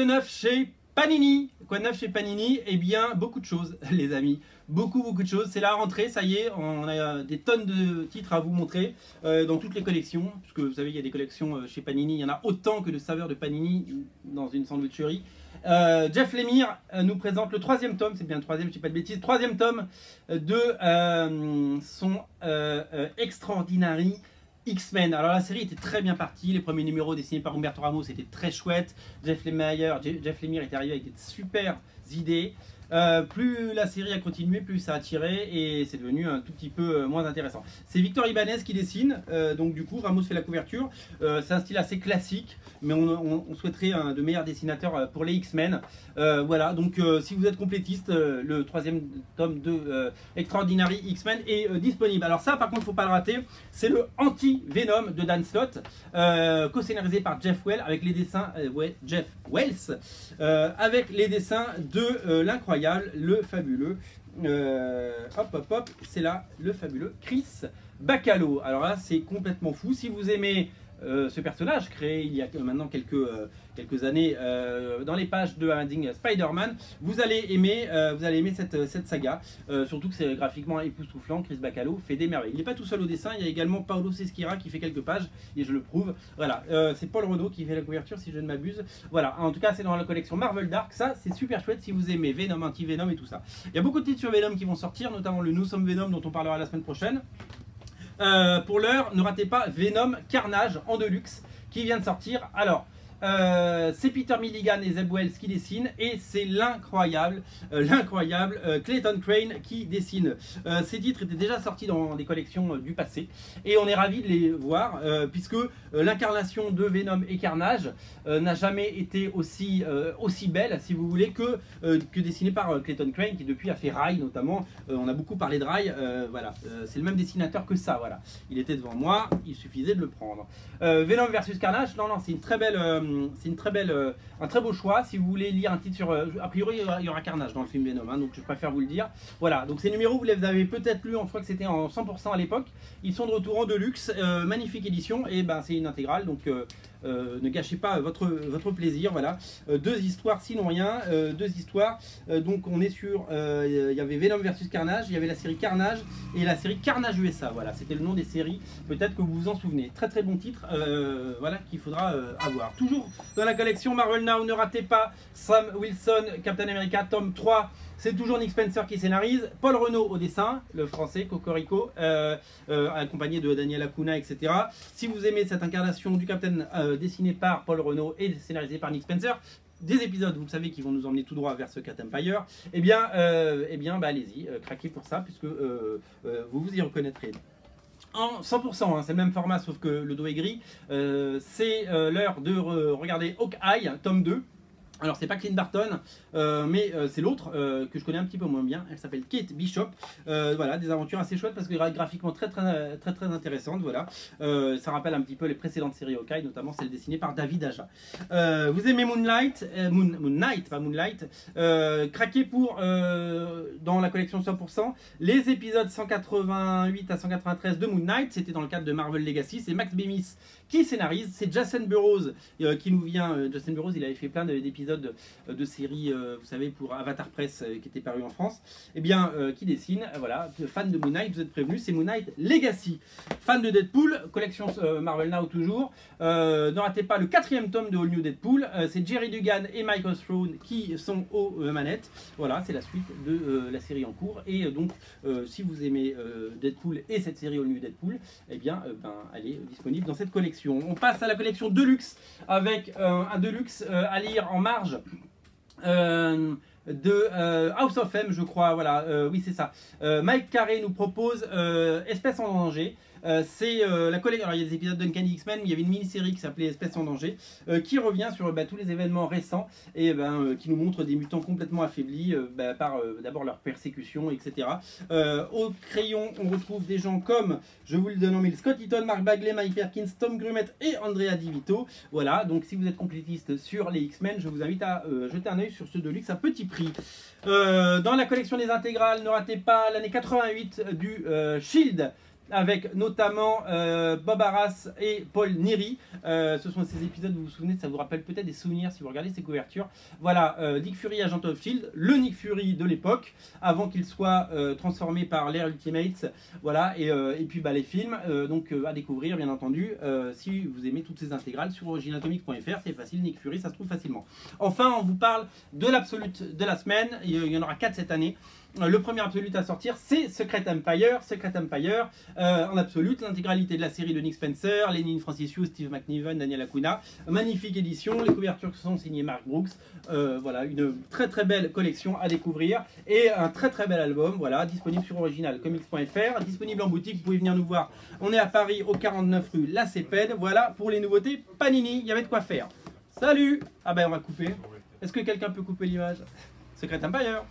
de neuf chez Panini. Quoi de neuf chez Panini? Eh bien, beaucoup de choses, les amis. Beaucoup de choses. C'est la rentrée, ça y est. On a des tonnes de titres à vous montrer dans toutes les collections. Parce que vous savez, il y a des collections chez Panini. Il y en a autant que de saveurs de Panini dans une sandwicherie. Jeff Lemire nous présente le troisième tome, c'est bien le troisième, je ne dis pas de bêtises, troisième tome de son Extraordinary X-Men. Alors la série était très bien partie, les premiers numéros dessinés par Humberto Ramos étaient très chouettes, Jeff Lemire est arrivé avec des super idées. Plus la série a continué, plus ça a tiré et c'est devenu un tout petit peu moins intéressant. C'est Victor Ibanez qui dessine, donc du coup Ramos fait la couverture. C'est un style assez classique, mais on souhaiterait un de meilleurs dessinateurs pour les X-Men. Voilà, donc si vous êtes complétiste, le troisième tome de Extraordinary X-Men est disponible. Alors ça par contre, il ne faut pas le rater, c'est le Anti-Venom de Dan Slott, co-scénarisé par Jeff Wells avec les dessins Jeff Wells, avec les dessins de l'incroyable, le fabuleux, c'est là le fabuleux Chris Bachalo. Alors là, c'est complètement fou. Si vous aimez ce personnage créé il y a maintenant quelques années dans les pages de Amazing Spider-Man, vous allez aimer cette saga, surtout que c'est graphiquement époustouflant. Chris Bachalo fait des merveilles. Il n'est pas tout seul au dessin, il y a également Paolo Seschira qui fait quelques pages et je le prouve. Voilà, c'est Paul Renaud qui fait la couverture si je ne m'abuse. Voilà, en tout cas c'est dans la collection Marvel Dark, ça c'est super chouette si vous aimez Venom, Anti-Venom et tout ça. Il y a beaucoup de titres sur Venom qui vont sortir, notamment le Nous sommes Venom dont on parlera la semaine prochaine. Pour l'heure, ne ratez pas Venom Carnage en deluxe qui vient de sortir. Alors, c'est Peter Milligan et Zeb Wells qui dessinent et c'est l'incroyable Clayton Crane qui dessine. Ces titres étaient déjà sortis dans des collections du passé et on est ravis de les voir puisque l'incarnation de Venom et Carnage n'a jamais été aussi belle, si vous voulez, que dessinée par Clayton Crane qui depuis a fait Rai notamment. On a beaucoup parlé de Rai, voilà, c'est le même dessinateur que ça, voilà. Il était devant moi, il suffisait de le prendre. Venom versus Carnage, non, c'est une très belle... un très beau choix si vous voulez lire un titre sur... a priori, il y aura Carnage dans le film Venom, hein, donc je préfère vous le dire. Voilà, donc ces numéros, vous les avez peut-être lus, je crois que c'était en 100% à l'époque. Ils sont de retour en deluxe, magnifique édition, et ben c'est une intégrale, donc ne gâchez pas votre plaisir. Voilà, deux histoires sinon rien, deux histoires. Donc on est sur... il y avait Venom versus Carnage, il y avait la série Carnage et la série Carnage USA. Voilà, c'était le nom des séries, peut-être que vous vous en souvenez. Très très bon titre, voilà, qu'il faudra avoir. Toujours dans la collection Marvel Now, ne ratez pas Sam Wilson, Captain America, tome 3. C'est toujours Nick Spencer qui scénarise, Paul Renaud au dessin, le français, Cocorico, accompagné de Daniel Acuna, etc. Si vous aimez cette incarnation du Captain dessinée par Paul Renaud et scénarisée par Nick Spencer, des épisodes, vous le savez, qui vont nous emmener tout droit vers ce Cat Empire, eh bien allez-y, craquez pour ça, puisque vous vous y reconnaîtrez. En 100%, hein, c'est le même format, sauf que le dos est gris. C'est l'heure de regarder Hawkeye, tome 2. Alors c'est pas Clint Barton, mais c'est l'autre que je connais un petit peu moins bien. Elle s'appelle Kate Bishop. Voilà, des aventures assez chouettes parce que graphiquement très intéressantes. Voilà, ça rappelle un petit peu les précédentes séries Hawkeye, notamment celle dessinée par David Aja. Vous aimez Moon Knight, pas Moonlight. Craquez pour dans la collection 100% les épisodes 188 à 193 de Moon Knight. C'était dans le cadre de Marvel Legacy. C'est Max Bemis qui scénarise. C'est Jason Burrows qui nous vient. Jason Burrows, il avait fait plein d'épisodes de séries, vous savez, pour Avatar Press qui était paru en France, et bien qui dessine. Voilà, fan de Moon Knight, vous êtes prévenus, c'est Moon Knight Legacy. Fan de Deadpool, collection Marvel Now toujours. Ne ratez pas le 4e tome de All New Deadpool. C'est Jerry Dugan et Michael Throne qui sont aux manettes. Voilà, c'est la suite de la série en cours. Et donc, si vous aimez Deadpool et cette série All New Deadpool, et bien, elle est disponible dans cette collection. On passe à la collection Deluxe avec un Deluxe à lire en marge de House of M, je crois. Voilà, oui, c'est ça. Mike Carré nous propose Espèce en danger. C'est la collection. Alors il y a des épisodes d'Uncanny X-Men, mais il y avait une mini-série qui s'appelait Espèce en danger, qui revient sur tous les événements récents et qui nous montre des mutants complètement affaiblis par d'abord leur persécution, etc. Au crayon, on retrouve des gens comme, je vous le donne en mille, Scott Eaton, Mark Bagley, Mike Perkins, Tom Grummett et Andrea Di Vito. Voilà, donc si vous êtes complétiste sur les X-Men, je vous invite à jeter un œil sur ce Deluxe à petit prix. Dans la collection des intégrales, ne ratez pas l'année 88 du Shield avec notamment Bob Arras et Paul Neary. Ce sont ces épisodes, vous vous souvenez, ça vous rappelle peut-être des souvenirs si vous regardez ces couvertures. Voilà, Nick Fury, Agent of Shield, le Nick Fury de l'époque, avant qu'il soit transformé par l'Air Ultimates. Voilà, et puis les films, donc à découvrir bien entendu, si vous aimez toutes ces intégrales sur originatomics.fr, c'est facile, Nick Fury, ça se trouve facilement. Enfin, on vous parle de l'absolute de la semaine, il y en aura 4 cette année. Le premier absolute à sortir, c'est Secret Empire. En absolute, l'intégralité de la série de Nick Spencer, Lenny Francis Yu, Steve McNiven, Daniel Acuna. Magnifique édition, les couvertures sont signées Mark Brooks. Voilà, une très très belle collection à découvrir et un très très bel album. Voilà, disponible sur originalcomics.fr, disponible en boutique. Vous pouvez venir nous voir. On est à Paris, au 49 rue La Cépède. Voilà pour les nouveautés Panini. Il y avait de quoi faire. Salut! Ah ben on va couper. Est-ce que quelqu'un peut couper l'image? Secret Empire.